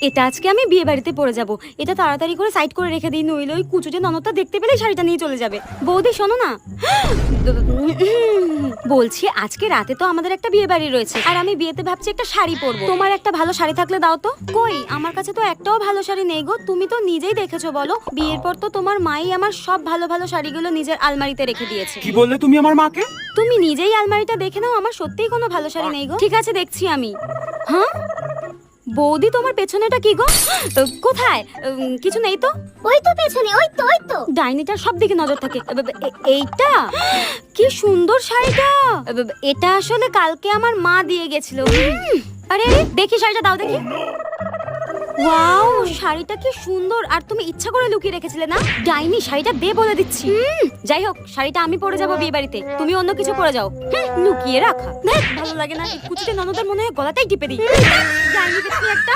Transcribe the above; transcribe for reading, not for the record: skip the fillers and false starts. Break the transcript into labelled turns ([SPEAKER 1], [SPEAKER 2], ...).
[SPEAKER 1] এটা আজকে আমি বিয়ে বাড়িতে পরে যাব। এটা তাড়াতাড়ি করে সাইড করে রেখে দিই, নইলে ওই কুচুটে ননদটা দেখতে পেলে শাড়িটা নিয়ে চলে যাবে। বৌদি শোনো না, বলছি আজকে রাতে তো আমাদের একটা বিয়ে বাড়ি রয়েছে, আর আমি বিয়েতে ভাবছি একটা শাড়ি পরবো। তোমার একটা ভালো শাড়ি থাকলে দাও তো। কই, আমার কাছে তো একটাও ভালো শাড়ি নেই গো। তুমি তো নিজেই দেখেছো, বলো বিয়ের পর তো তোমার মাই আমার সব ভালো ভালো শাড়িগুলো নিজের আলমারিতে রেখে দিয়েছে।
[SPEAKER 2] কি বললে তুমি আমার মাকে?
[SPEAKER 1] তুমি নিজেই আলমারিটা দেখে নাও, আমার সত্যিই কোনো ভালো শাড়ি নেই গো। ঠিক আছে, দেখছি আমি। হ্যাঁ বৌদি, তোমার পেছনেটা কি গো? কোথায়? কিছু নেই তো।
[SPEAKER 3] ওই তো পেছনে, ওই তো
[SPEAKER 1] ডাইনিটার সব দিকে নজর থাকে। এইটা কি সুন্দর শাড়িটা। এটা আসলে কালকে আমার মা দিয়ে গেছিল। আরে আরে, দেখি শাড়িটা দাও দেখি। ওয়াও, শাড়িটা কি সুন্দর। আর তুমি ইচ্ছা করে লুকিয়ে রেখেছিলে না? ডাইনি, শাড়িটা দে বলে দিচ্ছি। যাই হোক, শাড়িটা আমি পরে যাবো বিয়ে বাড়িতে, তুমি অন্য কিছু পরে যাও। লুকিয়ে রাখা ভালো লাগে না। কুচিতে ননদের মনে হয় গলাটাই টিপে দিই। ডাইনি দেখি একটা।